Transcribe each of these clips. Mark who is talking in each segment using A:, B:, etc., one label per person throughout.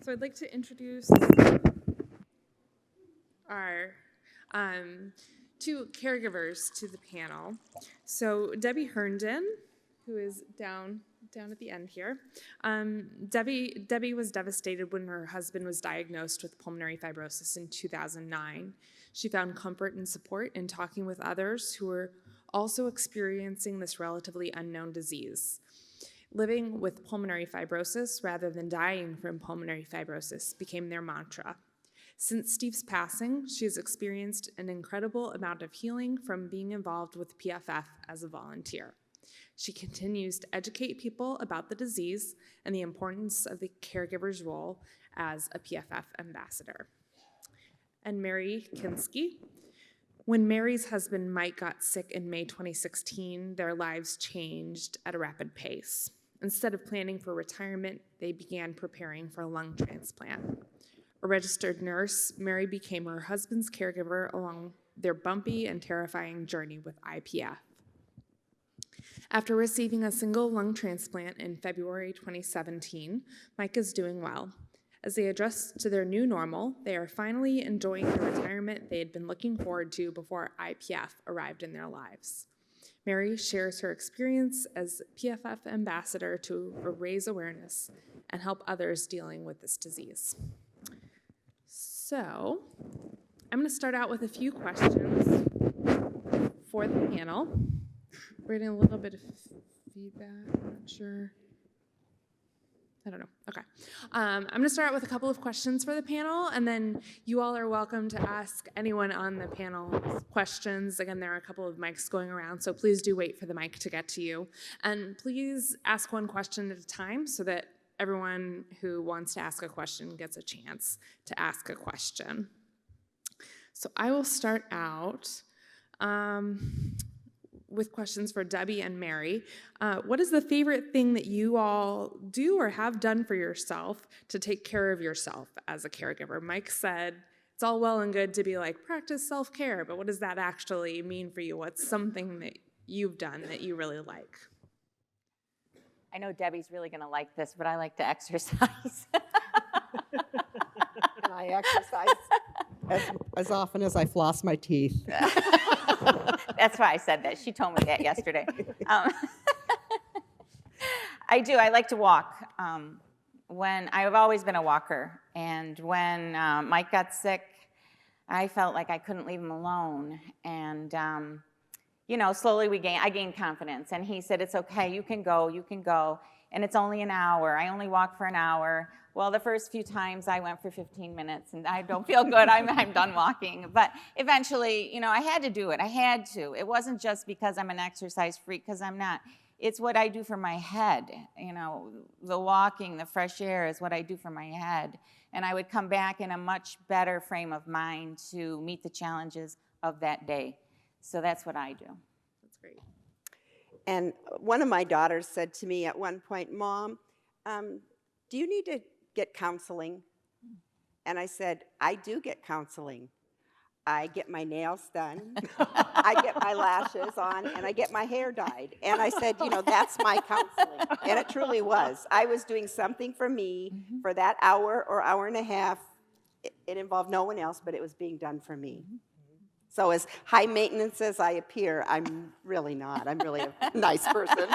A: So I'd like to introduce our two caregivers to the panel. So Debbie Herndon, who is down at the end here. Debbie was devastated when her husband was diagnosed with pulmonary fibrosis in 2009. She found comfort and support in talking with others who were also experiencing this relatively unknown disease. Living with pulmonary fibrosis rather than dying from pulmonary fibrosis became their mantra. Since Steve's passing, she has experienced an incredible amount of healing from being involved with PFF as a volunteer. She continues to educate people about the disease and the importance of the caregiver's role as a PFF ambassador. And Mary Kinsky. When Mary's husband Mike got sick in May 2016, their lives changed at a rapid pace. Instead of planning for retirement, they began preparing for a lung transplant. A registered nurse, Mary became her husband's caregiver along their bumpy and terrifying journey with IPF. After receiving a single lung transplant in February 2017, Mike is doing well. As they adjust to their new normal, they are finally enjoying the retirement they had been looking forward to before IPF arrived in their lives. Mary shares her experience as PFF ambassador to raise awareness and help others dealing with this disease. So, I'm going to start out with a few questions for the panel. We're getting a little bit of feedback, I'm not sure. I don't know. Okay. I'm going to start out with a couple of questions for the panel, and then you all are welcome to ask anyone on the panel questions. Again, there are a couple of mics going around, so please do wait for the mic to get to you. And please ask one question at a time so that everyone who wants to ask a question gets a chance to ask a question. So I will start out with questions for Debbie and Mary. What is the favorite thing that you all do or have done for yourself to take care of yourself as a caregiver? Mike said, it's all well and good to be like, practice self-care, but what does that actually mean for you? What's something that you've done that you really like?
B: I know Debbie's really going to like this, but I like to exercise.
C: And I exercise as often as I floss my teeth.
B: That's why I said that. She told me that yesterday. I do. I like to walk. I've always been a walker, and when Mike got sick, I felt like I couldn't leave him alone. And slowly I gained confidence. And he said, "It's okay. You can go. And it's only an hour. I only walk for an hour." Well, the first few times I went for 15 minutes, and I don't feel good. I'm done walking. But eventually, I had to do it. I had to. It wasn't just because I'm an exercise freak, because I'm not. It's what I do for my head. The walking, the fresh air is what I do for my head. And I would come back in a much better frame of mind to meet the challenges of that day. So that's what I do.
A: That's great.
C: And one of my daughters said to me at one point, "Mom, do you need to get counseling?" And I said, "I do get counseling. I get my nails done, I get my lashes on, and I get my hair dyed." And I said, that's my counseling. And it truly was. I was doing something for me for that hour or hour and a half. It involved no one else, but it was being done for me. So as high maintenance as I appear, I'm really not. I'm really a nice person.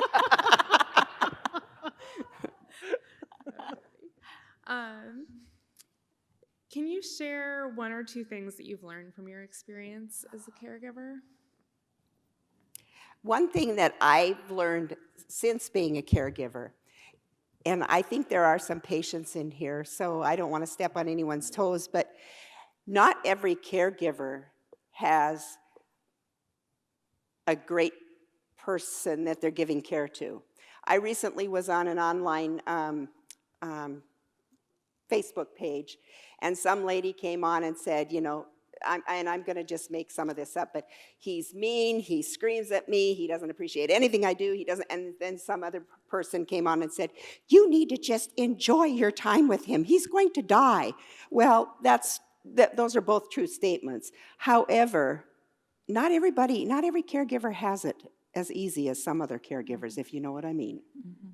A: Can you share one or two things that you've learned from your experience as a caregiver?
C: One thing that I've learned since being a caregiver, and I think there are some patients in here, so I don't want to step on anyone's toes, but not every caregiver has a great person that they're giving care to. I recently was on an online Facebook page, and some lady came on and said, I'm going to just make some of this up, but he's mean, he screams at me, he doesn't appreciate anything I do, he doesn't, and then some other person came on and said, you need to just enjoy your time with him, he's going to die. Well, those are both true statements. However, not every caregiver has it as easy as some other caregivers, if you know what I mean.
B: Mm-hmm.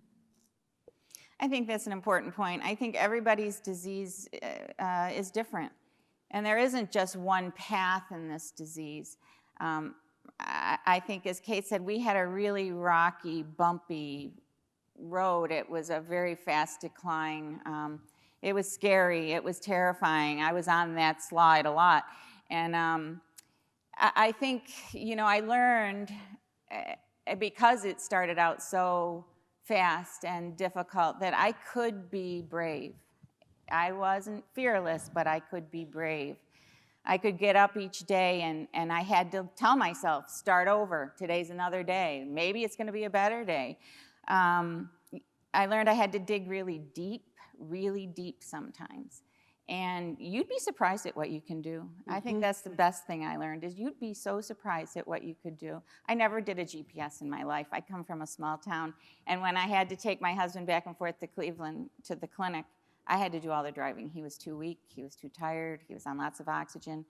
B: I think that's an important point. I think everybody's disease is different. And there isn't just one path in this disease. I think, as Kate said, we had a really rocky, bumpy road. It was a very fast decline. It was scary. It was terrifying. I was on that slide a lot. And I think, I learned, because it started out so fast and difficult, that I could be brave. I wasn't fearless, but I could be brave. I could get up each day and I had to tell myself, start over. Today's another day. Maybe it's going to be a better day. I learned I had to dig really deep sometimes. And you'd be surprised at what you can do. I think that's the best thing I learned, is you'd be so surprised at what you could do. I never did a GPS in my life. I come from a small town. And when I had to take my husband back and forth to Cleveland to the clinic, I had to do all the driving. He was too weak. He was too tired. He was on lots of oxygen.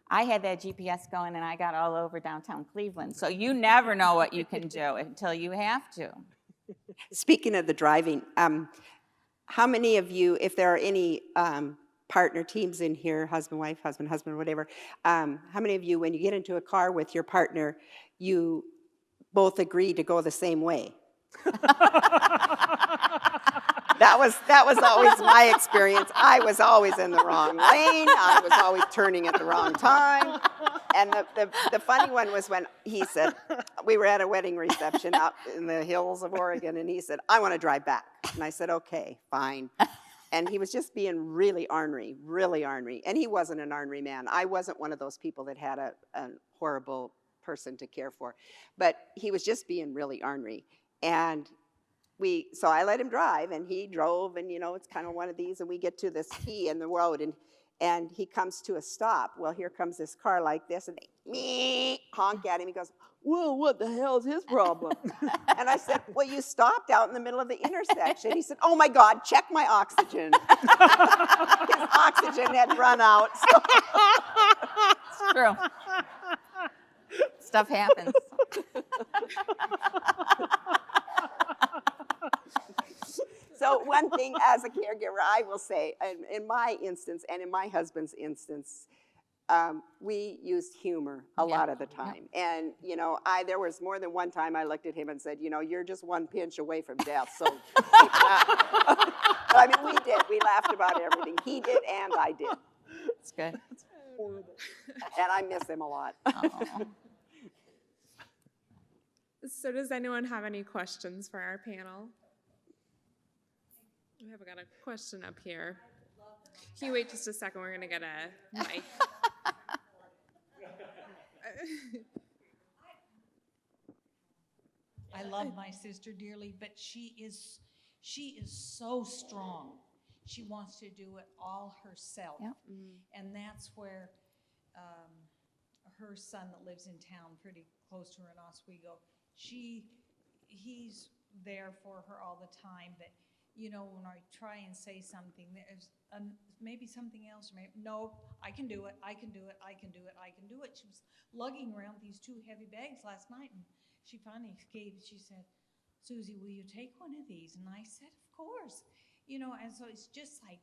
B: I had that GPS going, and I got all over downtown Cleveland. So you never know what you can do until you have to.
C: Speaking of the driving, how many of you, if there are any partner teams in here, husband, wife, husband, whatever, how many of you, when you get into a car with your partner, you both agree to go the same way? That was always my experience. I was always in the wrong lane. I was always turning at the wrong time. And the funny one was when he said, we were at a wedding reception out in the hills of Oregon, and he said, I want to drive back. And I said, okay, fine. And he was just being really ornery. And he wasn't an ornery man. I wasn't one of those people that had a horrible person to care for. But he was just being really ornery. And so I let him drive, and he drove, and it's kind of one of these, and we get to this T in the road, and he comes to a stop. Well, here comes this car like this, and they honk at him. He goes, well, what the hell is his problem? And I said, well, you stopped out in the middle of the intersection. He said, oh my God, check my oxygen. His oxygen had run out. So.
B: It's true. Stuff happens.
C: So one thing as a caregiver, I will say, in my instance and in my husband's instance, we used humor a lot of the time. And, there was more than one time I looked at him and said, you're just one pinch away from death. So, I mean, we did. We laughed about everything. He did and I did.
B: It's good.
D: It's horrible.
C: And I miss him a lot.
A: So does anyone have any questions for our panel? We have got a question up here. Can you wait just a second? We're going to get a mic.
E: I love my sister dearly, but she is so strong. She wants to do it all herself.
B: Yep.
E: And that's where her son that lives in town pretty close to her in Oswego, he's there for her all the time, but when I try and say something, there's maybe something else. No, I can do it. I can do it. I can do it. I can do it. She was lugging around these 2 heavy bags last night, and she finally she said, Susie, will you take one of these? And I said, of course. And so it's just like,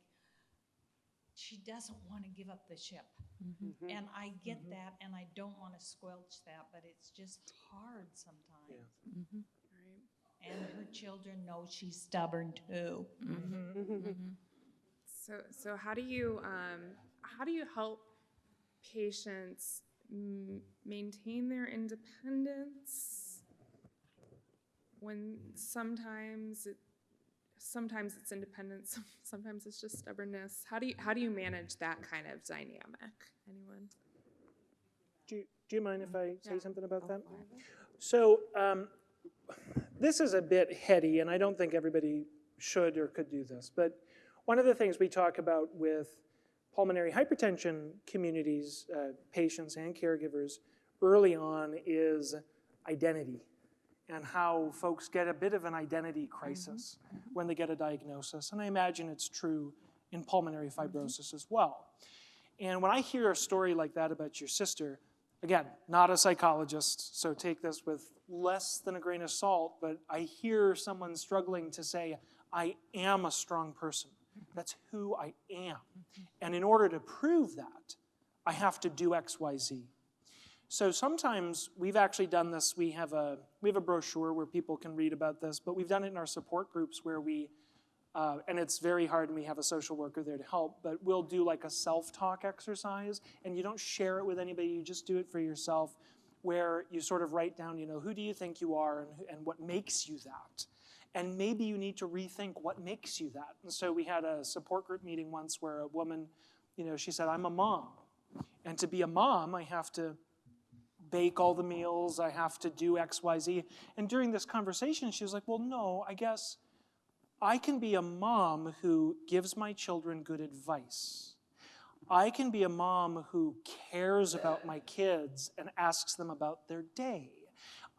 E: she doesn't want to give up the ship. Mm-hmm. And I get that, and I don't want to squelch that, but it's just hard sometimes. Yeah. Mm-hmm. And her children know she's stubborn too. Mm-hmm.
A: Mm-hmm. So how do you help patients maintain their independence when sometimes it's independence, sometimes it's just stubbornness? How do you manage that kind of dynamic? Anyone?
D: Do you mind if I say something about that? So this is a bit heady, and I don't think everybody should or could do this, but one of the things we talk about with pulmonary hypertension communities, patients and caregivers early on is identity, and how folks get a bit of an identity crisis when they get a diagnosis. And I imagine it's true in pulmonary fibrosis as well. And when I hear a story like that about your sister, again, not a psychologist, so take this with less than a grain of salt, but I hear someone struggling to say, I am a strong person. That's who I am. And in order to prove that, I have to do X, Y, Z. So sometimes we've actually done this. We have a brochure where people can read about this, but we've done it in our support groups where and it's very hard and we have a social worker there to help, but we'll do like a self-talk exercise, and you don't share it with anybody, you just do it for yourself, where you sort of write down, who do you think you are and what makes you that? And maybe you need to rethink what makes you that. And so we had a support group meeting once where a woman, she said, I'm a mom. And to be a mom, I have to bake all the meals, I have to do X, Y, Z. And during this conversation, she was like, well, no, I guess I can be a mom who gives my children good advice. I can be a mom who cares about my kids and asks them about their day.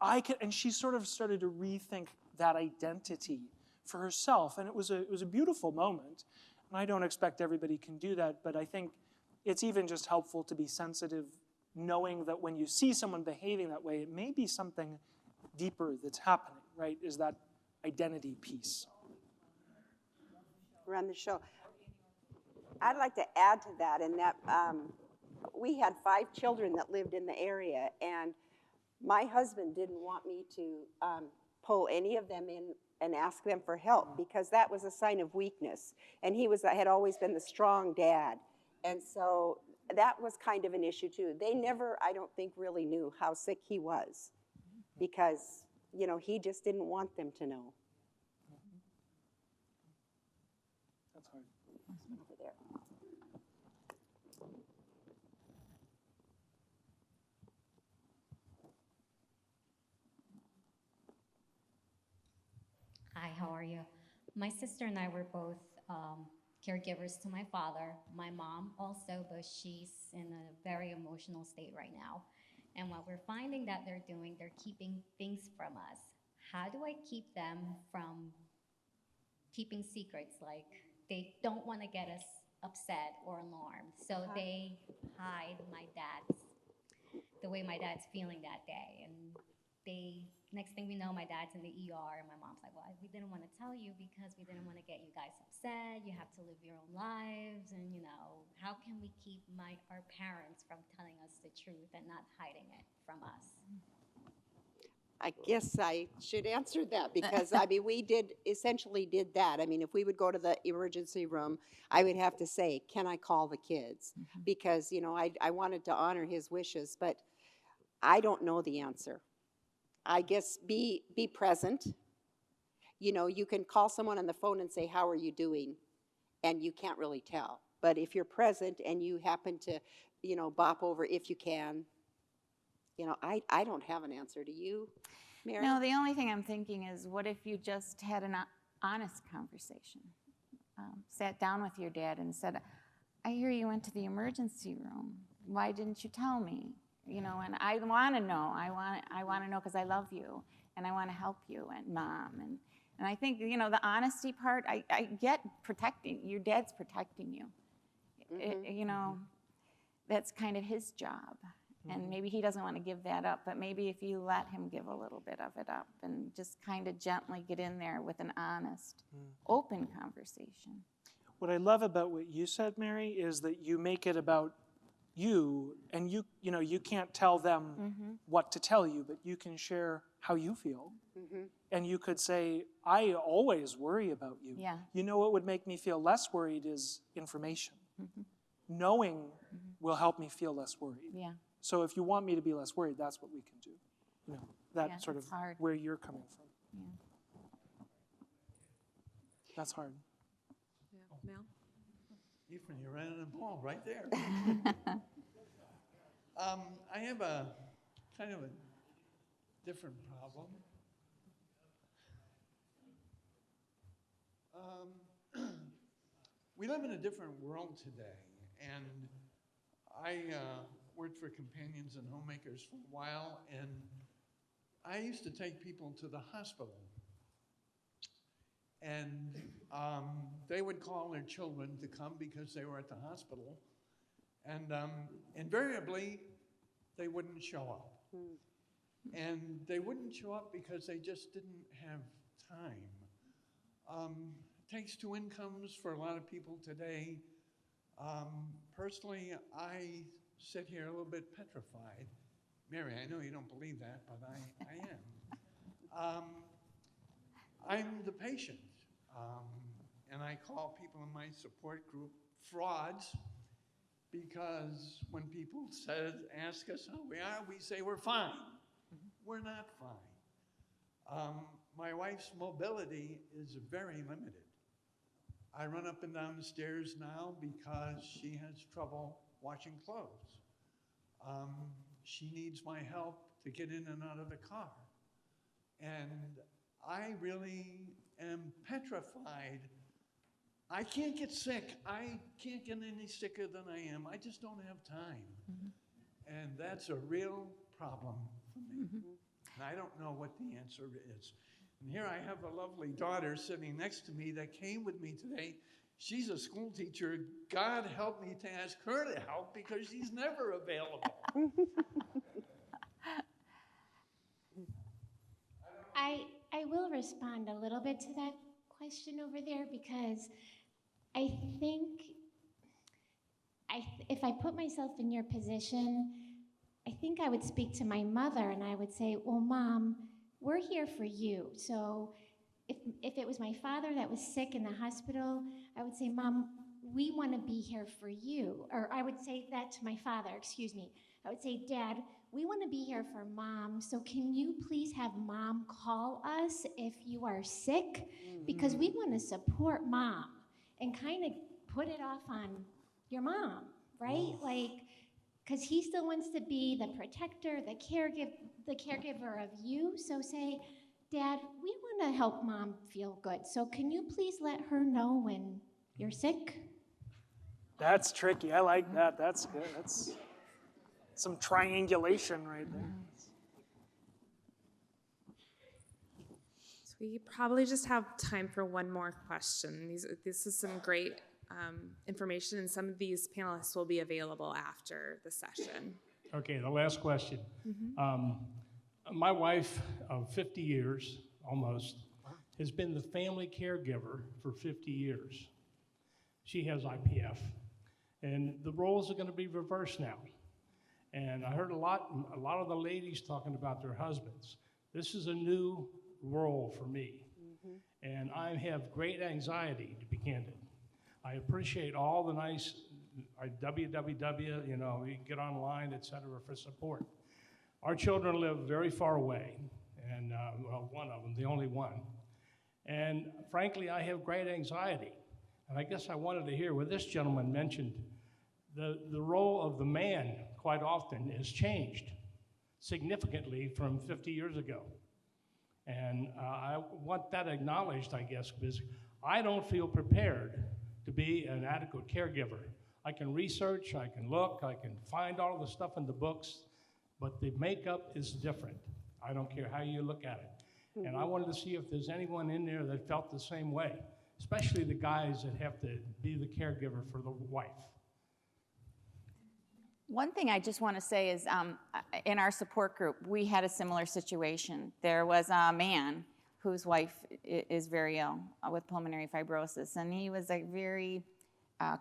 D: And she sort of started to rethink that identity for herself, and it was a beautiful moment. And I don't expect everybody can do that, but I think it's even just helpful to be sensitive, knowing that when you see someone behaving that way, it may be something deeper that's happening, right? Is that identity piece.
C: Run the show. I'd like to add to that in that we had 5 children that lived in the area, and my husband didn't want me to pull any of them in and ask them for help, because that was a sign of weakness. And had always been the strong dad. And so that was kind of an issue too. They never, I don't think, really knew how sick he was, because, he just didn't want them to know.
D: That's hard.
C: Over there.
F: Hi, how are you? My sister and I were both caregivers to my father. My mom also, but she's in a very emotional state right now. And what we're finding that they're doing, they're keeping things from us. How do I keep them from keeping secrets? Like, they don't want to get us upset or alarmed. So they hide the way my dad's feeling that day. And next thing we know, my dad's in the ER, and my mom's like, well, we didn't want to tell you because we didn't want to get you guys upset. You have to live your own lives. And, how can we keep our parents from telling us the truth and not hiding it from us?
C: I guess I should answer that, because, we essentially did that. If we would go to the emergency room, I would have to say, can I call the kids? Because, I wanted to honor his wishes, but I don't know the answer. I guess be present. You can call someone on the phone and say, how are you doing? And you can't really tell. But if you're present and you happen to, bop over if you can, I don't have an answer. Do you, Mary?
B: No, the only thing I'm thinking is, what if you just had an honest conversation? Sat down with your dad and said, I hear you went to the emergency room. Why didn't you tell me? And I want to know. I want to know because I love you, and I want to help you, and Mom. And I think, the honesty part, I get protecting. Your dad's protecting you. That's kind of his job. And maybe he doesn't want to give that up, but maybe if you let him give a little bit of it up and just kind of gently get in there with an honest, open conversation.
D: What I love about what you said, Mary, is that you make it about you, and you can't tell them what to tell you, but you can share how you feel. And you could say, I always worry about you.
B: Yeah.
D: What would make me feel less worried is information. Knowing will help me feel less worried.
B: Yeah.
D: So if you want me to be less worried, that's what we can do. That's sort of
B: hard.
D: where you're coming from.
B: Yeah.
D: That's hard.
A: Yeah. Mel?
G: Ephraim, you're right on the ball, right there. I have a kind of a different problem. We live in a different world today, and I worked for Companions and Homemakers for a while, and I used to take people to the hospital. And they would call their children to come because they were at the hospital. And invariably, they wouldn't show up. And they wouldn't show up because they just didn't have time. Takes two incomes for a lot of people today. Personally, I sit here a little bit petrified. Mary, I know you don't believe that, but I am. I'm the patient, and I call people in my support group frauds because when people ask us how we are, we say we're fine. We're not fine. My wife's mobility is very limited. I run up and down the stairs now because she has trouble washing clothes. She needs my help to get in and out of the car. And I really am petrified. I can't get sick. I can't get any sicker than I am. I just don't have time. And that's a real problem for me. And I don't know what the answer is. And here I have a lovely daughter sitting next to me that came with me today. She's a school teacher. God help me to ask her to help because she's never available.
H: I will respond a little bit to that question over there because I think if I put myself in your position, I think I would speak to my mother and I would say, well, Mom, we're here for you. So if it was my father that was sick in the hospital, I would say, Mom, we want to be here for you. Or I would say that to my father, excuse me. I would say, Dad, we want to be here for Mom, so can you please have Mom call us if you are sick? Because we want to support Mom and kind of put it off on your mom, right? Like, because he still wants to be the protector, the caregiver of you. So say, Dad, we want to help Mom feel good. So can you please let her know when you're sick?
D: That's tricky. I like that. That's good. That's some triangulation right there.
A: So we probably just have time for one more question. This is some great information, and some of these panelists will be available after the session.
I: Okay, the last question. My wife of 50 years, almost, has been the family caregiver for 50 years. She has IPF, and the roles are going to be reversed now. And I heard a lot of the ladies talking about their husbands. This is a new role for me, and I have great anxiety, to be candid. I appreciate all the nice www, you can get online, et cetera, for support. Our children live very far away, and well, one of them, the only one. And frankly, I have great anxiety. And I guess I wanted to hear what this gentleman mentioned. The role of the man quite often has changed significantly from 50 years ago. And I want that acknowledged, I guess, because I don't feel prepared to be an adequate caregiver. I can research, I can look, I can find all the stuff in the books, but the makeup is different. I don't care how you look at it. And I wanted to see if there's anyone in there that felt the same way, especially the guys that have to be the caregiver for the wife.
B: One thing I just want to say is in our support group, we had a similar situation. There was a man whose wife is very ill with pulmonary fibrosis, and he was a very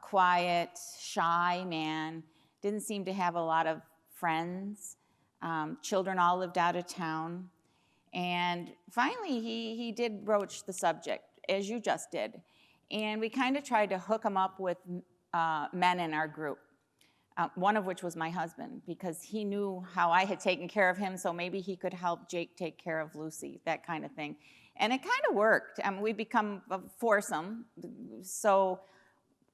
B: quiet, shy man, didn't seem to have a lot of friends. Children all lived out of town. And finally, he did broach the subject, as you just did. And we kind of tried to hook him up with men in our group. One of which was my husband, because he knew how I had taken care of him, so maybe he could help Jake take care of Lucy, that kind of thing. And it kind of worked. We become a foursome, so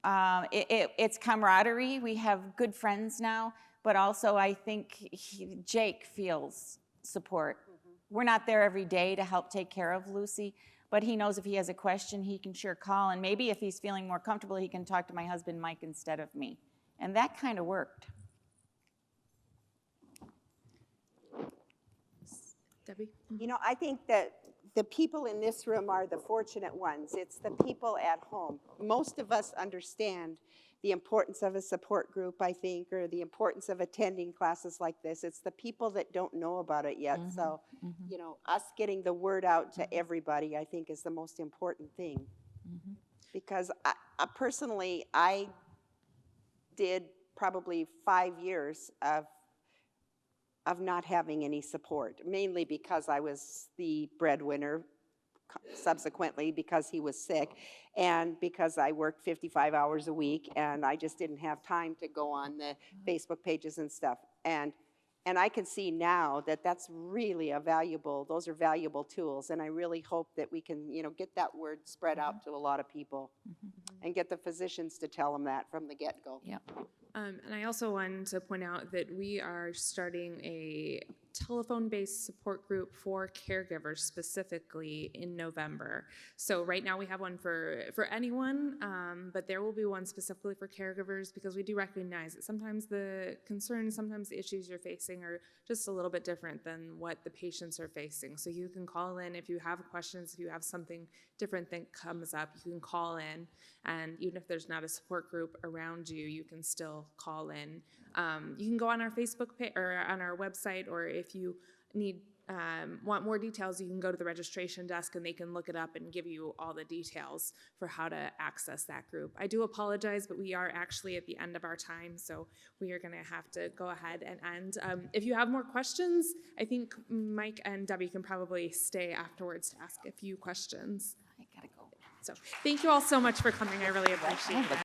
B: it's camaraderie. We have good friends now, but also I think Jake feels support. We're not there every day to help take care of Lucy, but he knows if he has a question, he can sure call, and maybe if he's feeling more comfortable, he can talk to my husband, Mike, instead of me. And that kind of worked.
A: Debbie?
C: I think that the people in this room are the fortunate ones. It's the people at home. Most of us understand the importance of a support group, I think, or the importance of attending classes like this. It's the people that don't know about it yet. So, you know, us getting the word out to everybody, I think, is the most important thing. Because I personally, I did probably 5 years of not having any support, mainly because I was the breadwinner, subsequently because he was sick, and because I worked 55 hours a week, and I just didn't have time to go on the Facebook pages and stuff. And I can see now that that's really those are valuable tools, and I really hope that we can, you know, get that word spread out to a lot of people and get the physicians to tell them that from the get-go.
B: Yep.
A: And I also wanted to point out that we are starting a telephone-based support group for caregivers specifically in November. So right now we have one for anyone, but there will be one specifically for caregivers, because we do recognize that sometimes the concerns, sometimes the issues you're facing are just a little bit different than what the patients are facing. So you can call in if you have questions, if you have something different that comes up, you can call in, and even if there's not a support group around you, you can still call in. You can go on our Facebook page or on our website, or if you want more details, you can go to the registration desk and they can look it up and give you all the details for how to access that group. I do apologize, but we are actually at the end of our time, so we are going to have to go ahead and end. If you have more questions, I think Mike and Debbie can probably stay afterwards to ask a few questions.
B: I gotta go.
A: So thank you all so much for coming. I really appreciate it.